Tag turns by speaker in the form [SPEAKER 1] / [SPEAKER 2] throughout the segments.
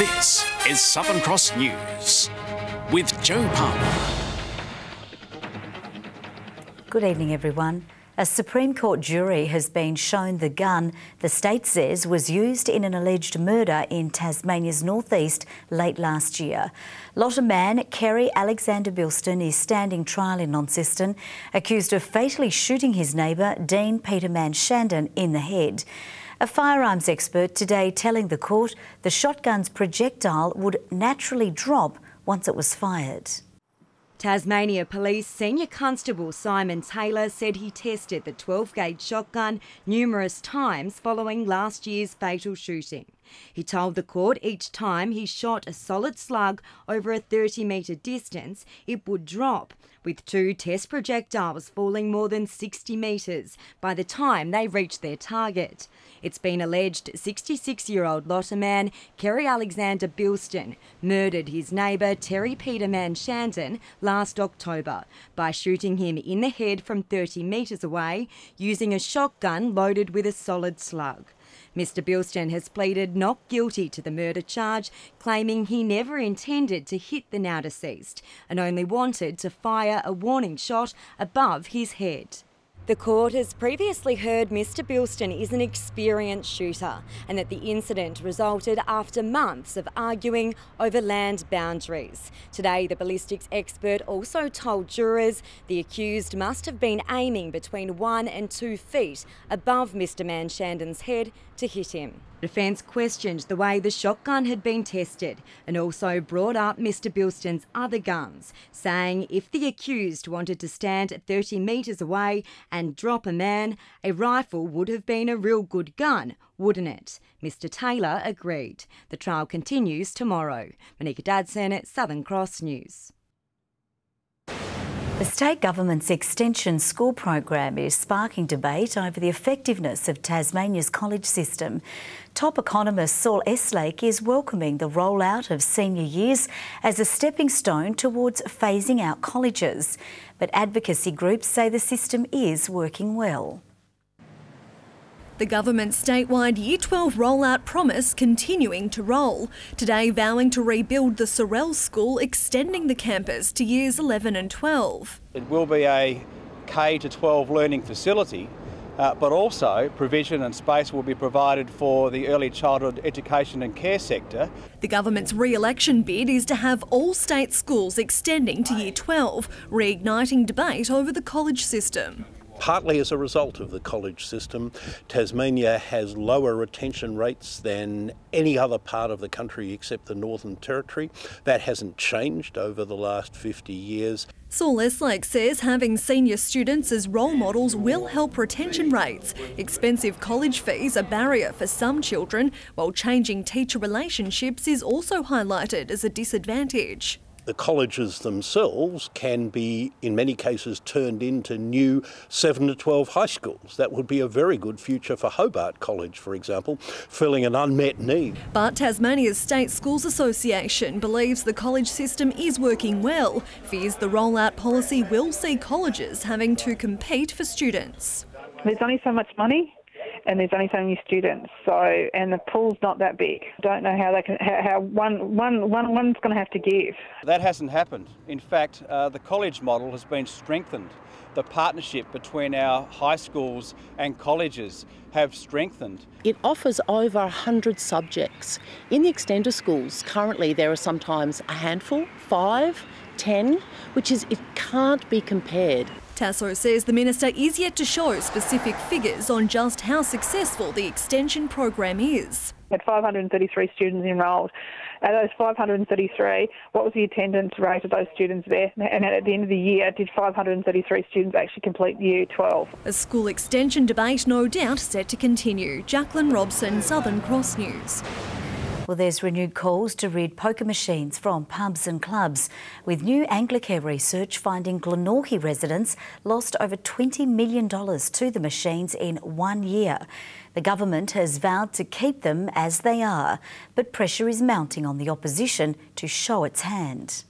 [SPEAKER 1] This is Southern Cross News with Joe Palmer.
[SPEAKER 2] Good evening, everyone. A Supreme Court jury has been shown the gun the state says was used in an alleged murder in Tasmania's northeast late last year. Lotta man Kerry Alexander Bilston is standing trial in Launceston, accused of fatally shooting his neighbour Dean Peterman Shandon in the head. A firearms expert today telling the court the shotgun's projectile would naturally drop once it was fired.
[SPEAKER 3] Tasmania Police Senior Constable Simon Taylor said he tested the 12-gauge shotgun numerous times following last year's fatal shooting. He told the court each time he shot a solid slug over a 30-metre distance, it would drop, with 2 test projectiles falling more than 60 metres by the time they reached their target. It's been alleged 66-year-old Lotta man Kerry Alexander Bilston murdered his neighbour Terry Peterman Shandon last October by shooting him in the head from 30 metres away using a shotgun loaded with a solid slug. Mr Bilston has pleaded not guilty to the murder charge, claiming he never intended to hit the now deceased and only wanted to fire a warning shot above his head. The court has previously heard Mr Bilston is an experienced shooter and that the incident resulted after months of arguing over land boundaries. Today, the ballistics expert also told jurors the accused must have been aiming between 1 and 2 feet above Mr Shandon's head to hit him. Defence questioned the way the shotgun had been tested and also brought up Mr Bilston's other guns, saying if the accused wanted to stand at 30 metres away and drop a man, a rifle would have been a real good gun, wouldn't it? Mr Taylor agreed. The trial continues tomorrow. Monica Dadson, Southern Cross News.
[SPEAKER 2] The state government's extension school program is sparking debate over the effectiveness of Tasmania's college system. Top economist Saul Eslake is welcoming the rollout of senior years as a stepping stone towards phasing out colleges. But advocacy groups say the system is working well.
[SPEAKER 4] The government's statewide Year 12 rollout promise continuing to roll, today vowing to rebuild the Sorrel School, extending the campus to years 11 and 12.
[SPEAKER 5] It will be a K-12 learning facility, but also provision and space will be provided for the early childhood education and care sector.
[SPEAKER 4] The government's re-election bid is to have all state schools extending to Year 12, reigniting debate over the college system.
[SPEAKER 6] Partly as a result of the college system, Tasmania has lower retention rates than any other part of the country except the Northern Territory. That hasn't changed over the last 50 years.
[SPEAKER 4] Saul Eslake says having senior students as role models will help retention rates. Expensive college fees are a barrier for some children, while changing teacher relationships is also highlighted as a disadvantage.
[SPEAKER 6] The colleges themselves can be, in many cases, turned into new 7 to 12 high schools. That would be a very good future for Hobart College, for example, filling an unmet need.
[SPEAKER 4] But Tasmania's State Schools Association believes the college system is working well, fears the rollout policy will see colleges having to compete for students.
[SPEAKER 7] There's only so much money and there's only so many students, and the pool's not that big. Don't know how they can, how one's going to have to give.
[SPEAKER 5] That hasn't happened. In fact, the college model has been strengthened. The partnership between our high schools and colleges have strengthened.
[SPEAKER 8] It offers over 100 subjects. In the extender schools, currently there are sometimes a handful, 5, 10, it can't be compared.
[SPEAKER 4] Tasso says the minister is yet to show specific figures on just how successful the extension program is.
[SPEAKER 7] We had 533 students enrolled. Out of those 533, what was the attendance rate of those students there? And at the end of the year, did 533 students actually complete Year 12?
[SPEAKER 4] A school extension debate no doubt set to continue. Jacqueline Robson, Southern Cross News.
[SPEAKER 2] Well, there's renewed calls to rid poker machines from pubs and clubs, with new Anglicare research finding Glenorchy residents lost over $20 million to the machines in 1 year. The government has vowed to keep them as they are, but pressure is mounting on the opposition to show its hand.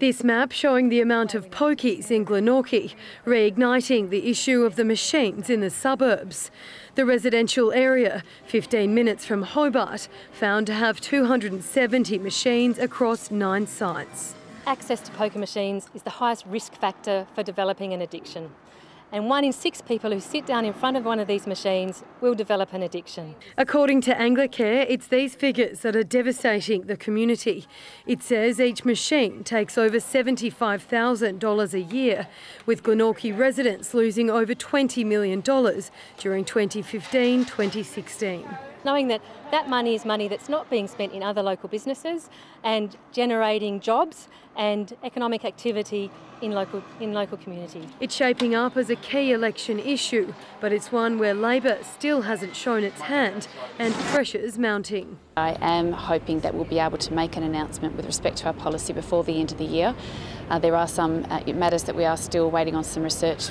[SPEAKER 9] This map showing the amount of pokies in Glenorchy, reigniting the issue of the machines in the suburbs. The residential area, 15 minutes from Hobart, found to have 270 machines across 9 sites.
[SPEAKER 10] Access to poker machines is the highest risk factor for developing an addiction. And 1 in 6 people who sit down in front of one of these machines will develop an addiction.
[SPEAKER 9] According to Anglicare, it's these figures that are devastating the community. It says each machine takes over $75,000 a year, with Glenorchy residents losing over $20 million during 2015-2016.
[SPEAKER 10] Knowing that that money is money that's not being spent in other local businesses and generating jobs and economic activity in local community.
[SPEAKER 9] It's shaping up as a key election issue, but it's one where Labor still hasn't shown its hand and pressure's mounting.
[SPEAKER 11] I am hoping that we'll be able to make an announcement with respect to our policy before the end of the year. There are some matters that we are still waiting on some research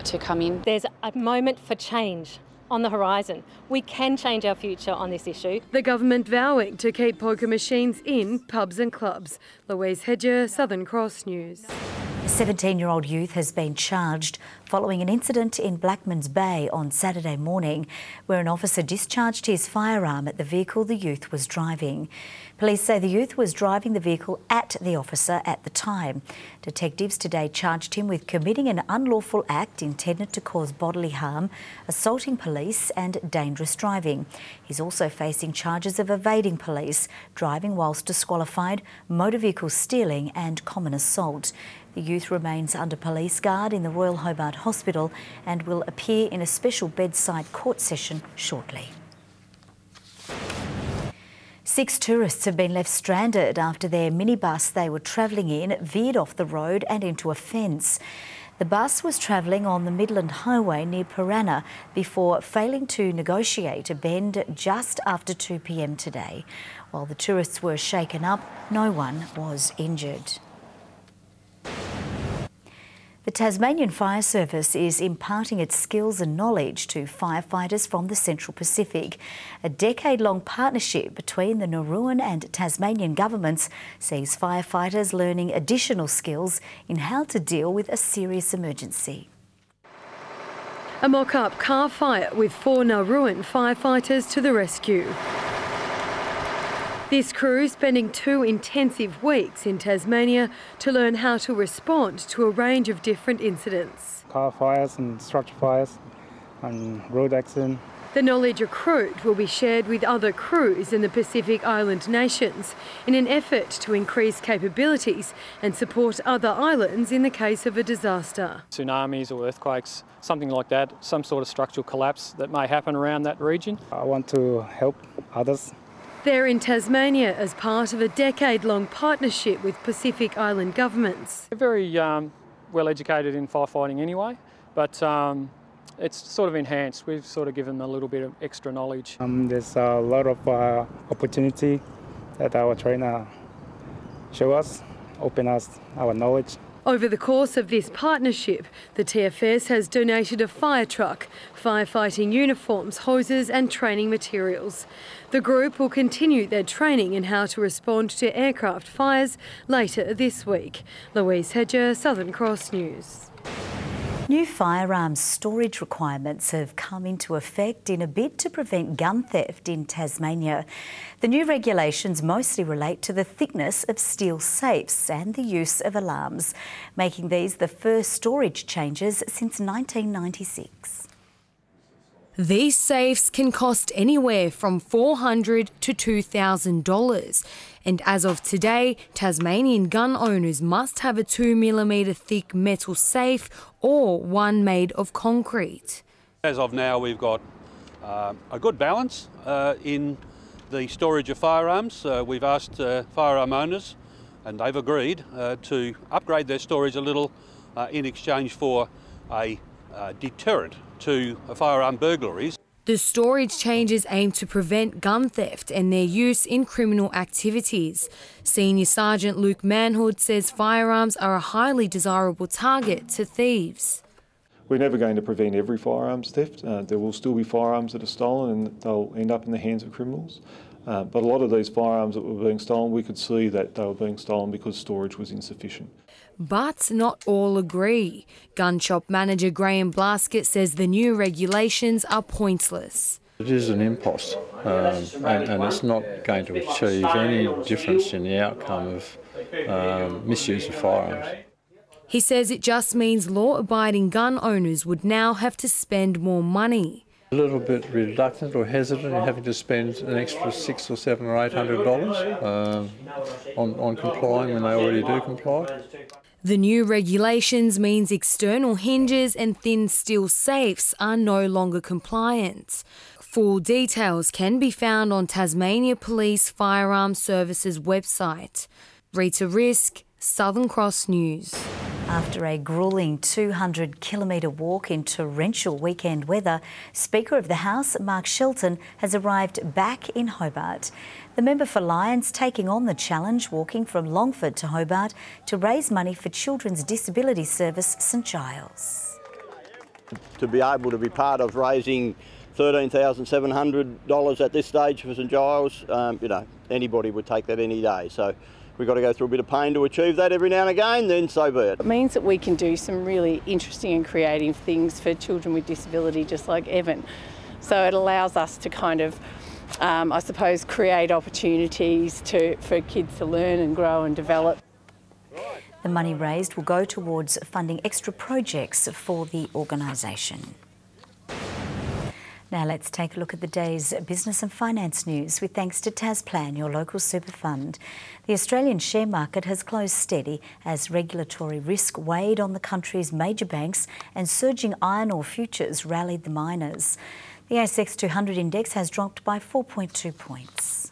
[SPEAKER 11] to come in.
[SPEAKER 10] There's a moment for change on the horizon. We can change our future on this issue.
[SPEAKER 9] The government vowing to keep poker machines in pubs and clubs. Louise Hedger, Southern Cross News.
[SPEAKER 2] A 17-year-old youth has been charged following an incident in Blackmans Bay on Saturday morning where an officer discharged his firearm at the vehicle the youth was driving. Police say the youth was driving the vehicle at the officer at the time. Detectives today charged him with committing an unlawful act intended to cause bodily harm, assaulting police and dangerous driving. He's also facing charges of evading police, driving whilst disqualified, motor vehicle stealing and common assault. The youth remains under police guard in the Royal Hobart Hospital and will appear in a special bedside court session shortly. 6 tourists have been left stranded after their minibus they were travelling in veered off the road and into a fence. The bus was travelling on the Midland Highway near Piranha before failing to negotiate a bend just after 2 p.m. today. While the tourists were shaken up, no one was injured. The Tasmanian Fire Service is imparting its skills and knowledge to firefighters from the Central Pacific. A decade-long partnership between the Nauruan and Tasmanian governments sees firefighters learning additional skills in how to deal with a serious emergency.
[SPEAKER 9] A mock-up car fire with 4 Nauruan firefighters to the rescue. This crew spending 2 intensive weeks in Tasmania to learn how to respond to a range of different incidents.
[SPEAKER 12] Car fires and structure fires and road accident.
[SPEAKER 9] The knowledge accrued will be shared with other crews in the Pacific Island nations in an effort to increase capabilities and support other islands in the case of a disaster.
[SPEAKER 13] Tsunamis or earthquakes, something like that, some sort of structural collapse that may happen around that region.
[SPEAKER 12] I want to help others.
[SPEAKER 9] They're in Tasmania as part of a decade-long partnership with Pacific Island governments.
[SPEAKER 13] They're very well educated in firefighting anyway, but it's sort of enhanced. We've sort of given them a little bit of extra knowledge.
[SPEAKER 12] There's a lot of opportunity that our trainer show us, open us our knowledge.
[SPEAKER 9] Over the course of this partnership, the TFS has donated a fire truck, firefighting uniforms, hoses and training materials. The group will continue their training in how to respond to aircraft fires later this week. Louise Hedger, Southern Cross News.
[SPEAKER 2] New firearms storage requirements have come into effect in a bid to prevent gun theft in Tasmania. The new regulations mostly relate to the thickness of steel safes and the use of alarms, making these the first storage changes since 1996.
[SPEAKER 3] These safes can cost anywhere from $400 to $2,000. And as of today, Tasmanian gun owners must have a 2mm thick metal safe or one made of concrete.
[SPEAKER 14] As of now, we've got a good balance in the storage of firearms. We've asked firearm owners, and they've agreed to upgrade their storage a little in exchange for a deterrent to firearm burglaries.
[SPEAKER 3] The storage changes aim to prevent gun theft and their use in criminal activities. Senior Sergeant Luke Manhood says firearms are a highly desirable target to thieves.
[SPEAKER 15] We're never going to prevent every firearms theft. There will still be firearms that are stolen and they'll end up in the hands of criminals. But a lot of these firearms that were being stolen, we could see that they were being stolen because storage was insufficient.
[SPEAKER 3] But not all agree. Gun shop manager Graham Blaskett says the new regulations are pointless.
[SPEAKER 16] It is an impost, and it's not going to achieve any difference in the outcome of misuse of firearms.
[SPEAKER 3] He says it just means law-abiding gun owners would now have to spend more money.
[SPEAKER 16] A little bit reluctant or hesitant in having to spend an extra $600 or $700 or $800 on complying when they already do comply.
[SPEAKER 3] The new regulations means external hinges and thin steel safes are no longer compliant. Full details can be found on Tasmania Police Firearm Services website. Rita Risk, Southern Cross News.
[SPEAKER 2] After a gruelling 200-kilometre walk in torrential weekend weather, Speaker of the House, Marc Shelton, has arrived back in Hobart. The member for Lyons taking on the challenge, walking from Longford to Hobart to raise money for Children's Disability Service St Giles.
[SPEAKER 17] To be able to be part of raising $13,700 at this stage for St Giles, you know, anybody would take that any day. So we've got to go through a bit of pain to achieve that every now and again, then so be it.
[SPEAKER 18] It means that we can do some really interesting and creative things for children with disability, just like Evan. So it allows us to kind of, I suppose, create opportunities for kids to learn and grow and develop.
[SPEAKER 2] The money raised will go towards funding extra projects for the organisation. Now let's take a look at the day's business and finance news with thanks to Tasplan, your local super fund. The Australian share market has closed steady as regulatory risk weighed on the country's major banks and surging iron ore futures rallied the miners. The ASX 200 index has dropped by 4.2 points.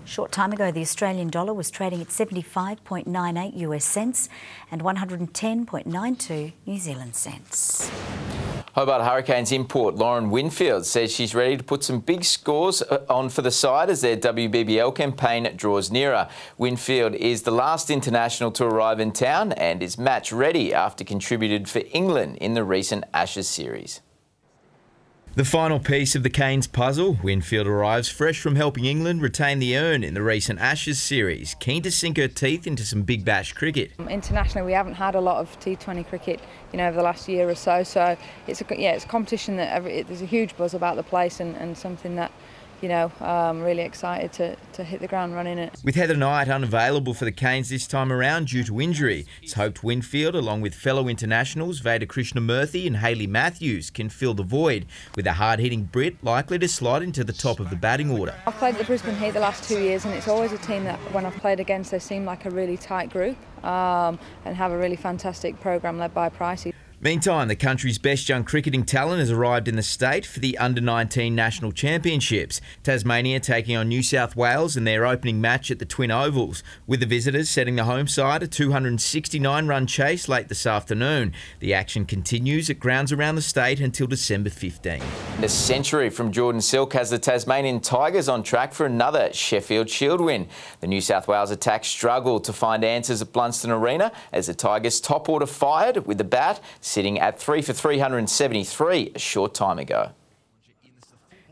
[SPEAKER 2] Short time ago, the Australian dollar was trading at 75.98 US cents and 110.92 New Zealand cents.
[SPEAKER 19] Hobart Hurricanes import Lauren Winfield says she's ready to put some big scores on for the side as their WBBL campaign draws nearer. Winfield is the last international to arrive in town and is match ready after contributed for England in the recent Ashes series.
[SPEAKER 20] The final piece of the Canes puzzle, Winfield arrives fresh from helping England retain the urn in the recent Ashes series, keen to sink her teeth into some big bash cricket.
[SPEAKER 21] Internationally, we haven't had a lot of T20 cricket, over the last year or so. So it's a competition that there's a huge buzz about the place and something that, I'm really excited to hit the ground running it.
[SPEAKER 20] With Heather Knight unavailable for the Canes this time around due to injury, it's hoped Winfield, along with fellow internationals Veda Krishnamurthy and Hayley Matthews, can fill the void, with a hard-hitting Brit likely to slide into the top of the batting order.
[SPEAKER 21] I've played the Brisbane Heat the last 2 years, and it's always a team that when I've played against, they seem like a really tight group and have a really fantastic program led by Pricey.
[SPEAKER 20] Meantime, the country's best young cricketing talent has arrived in the state for the Under-19 National Championships. Tasmania taking on New South Wales in their opening match at the Twin Ovals, with the visitors setting the home side a 269-run chase late this afternoon. The action continues at grounds around the state until December 15.
[SPEAKER 19] A century from Jordan Silk has the Tasmanian Tigers on track for another Sheffield Shield win. The New South Wales attack struggled to find answers at Blunston Arena as the Tigers' top order fired with the bat, sitting at 3 for 373 a short time ago.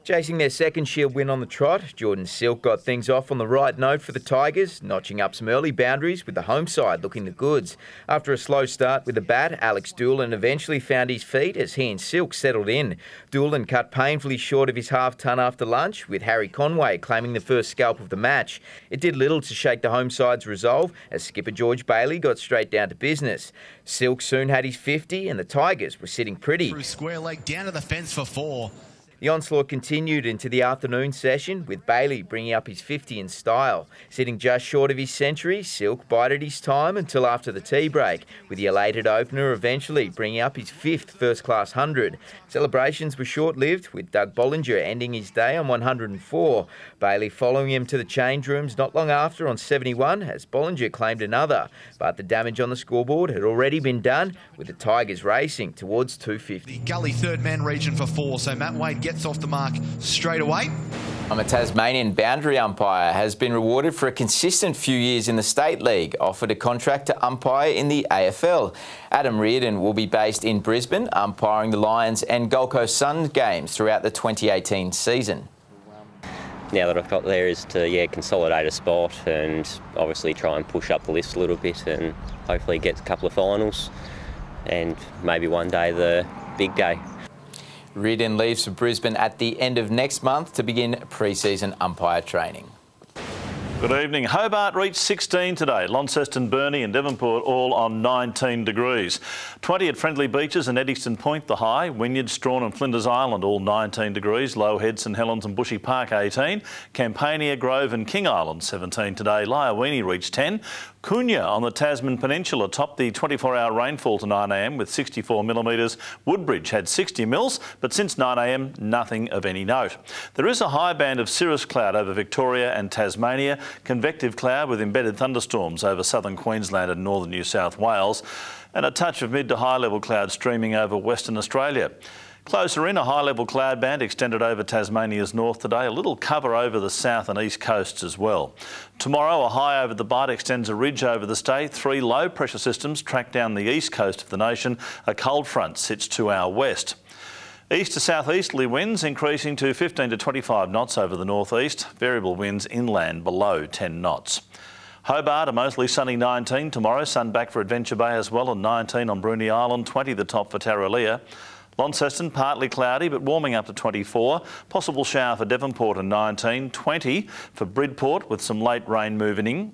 [SPEAKER 20] Chasing their second Shield win on the trot, Jordan Silk got things off on the right note for the Tigers, notching up some early boundaries with the home side looking the goods. After a slow start with the bat, Alex Doolan eventually found his feet as he and Silk settled in. Doolan cut painfully short of his half-ton after lunch, with Harry Conway claiming the first scalp of the match. It did little to shake the home side's resolve as skipper George Bailey got straight down to business. Silk soon had his 50 and the Tigers were sitting pretty.
[SPEAKER 22] Through square leg, down to the fence for 4.
[SPEAKER 20] The onslaught continued into the afternoon session, with Bailey bringing up his 50 in style. Sitting just short of his century, Silk bided his time until after the tea break, with the elated opener eventually bringing up his 5th first-class 100. Celebrations were short-lived, with Doug Bollinger ending his day on 104. Bailey following him to the change rooms not long after on 71, as Bollinger claimed another. But the damage on the scoreboard had already been done, with the Tigers racing towards 250.
[SPEAKER 22] The Gully third man region for 4, so Matt Wade gets off the mark straight away.
[SPEAKER 19] A Tasmanian boundary umpire has been rewarded for a consistent few years in the State League, offered a contract to umpire in the AFL. Adam Reardon will be based in Brisbane, umpiring the Lions and Gold Coast Suns games throughout the 2018 season.
[SPEAKER 1] now that I've got there is to consolidate a spot and obviously try and push up the list a little bit and hopefully get a couple of finals and maybe one day the big day.
[SPEAKER 19] Reardon leaves for Brisbane at the end of next month to begin pre-season umpire training.
[SPEAKER 6] Good evening. Hobart reached 16 today. Launceston, Burnie and Devonport all on 19 degrees. 20 at Friendly Beaches and Eddystone Point, the high. Wynyard, Strawn and Flinders Island all 19 degrees. Low Head, St Helens and Bushy Park 18. Campania, Grove and King Island 17 today. Lyowini reached 10. Coonya on the Tasman Peninsula topped the 24-hour rainfall to 9 a.m. with 64 millimetres. Woodbridge had 60 mils, but since 9 a.m, nothing of any note. There is a high band of cirrus cloud over Victoria and Tasmania, convective cloud with embedded thunderstorms over southern Queensland and northern New South Wales, and a touch of mid to high level cloud streaming over Western Australia. Closer in, a high-level cloud band extended over Tasmania's north today, a little cover over the south and east coasts as well. Tomorrow, a high over the Bight extends a ridge over the state. 3 low-pressure systems track down the east coast of the nation. A cold front sits to our west. East to southeasterly winds increasing to 15 to 25 knots over the northeast. Variable winds inland below 10 knots. Hobart, a mostly sunny 19 tomorrow. Sun back for Adventure Bay as well, and 19 on Bruny Island, 20 the top for Tarraleah. Launceston, partly cloudy but warming up to 24. Possible shower for Devonport and 19. 20 for Bridport with some late rain moving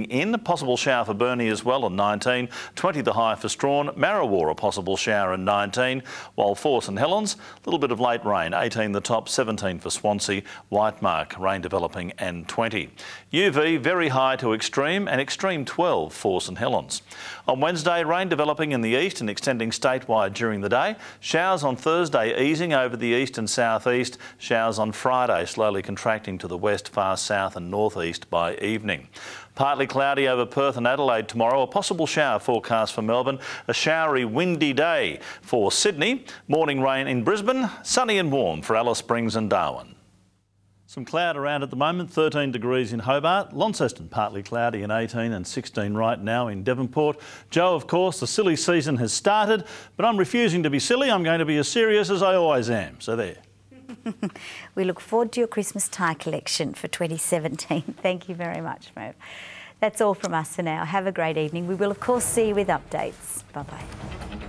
[SPEAKER 6] in. Possible shower for Burnie as well and 19. 20 the high for Strawn. Marrawar a possible shower and 19. While for St Helens, a little bit of late rain. 18 the top, 17 for Swansea. Whitemark, rain developing and 20. UV very high to extreme and extreme 12 for St Helens. On Wednesday, rain developing in the east and extending statewide during the day. Showers on Thursday easing over the east and southeast. Showers on Friday slowly contracting to the west, far south and northeast by evening. Partly cloudy over Perth and Adelaide tomorrow. A possible shower forecast for Melbourne. A showery, windy day for Sydney. Morning rain in Brisbane. Sunny and warm for Alice Springs and Darwin. Some cloud around at the moment, 13 degrees in Hobart. Launceston partly cloudy and 18 and 16 right now in Devonport. Joe, of course, the silly season has started, but I'm refusing to be silly. I'm going to be as serious as I always am. So there.
[SPEAKER 2] We look forward to your Christmas tie collection for 2017. Thank you very much, Merv. That's all from us for now. Have a great evening. We will, of course, see you with updates. Bye-bye.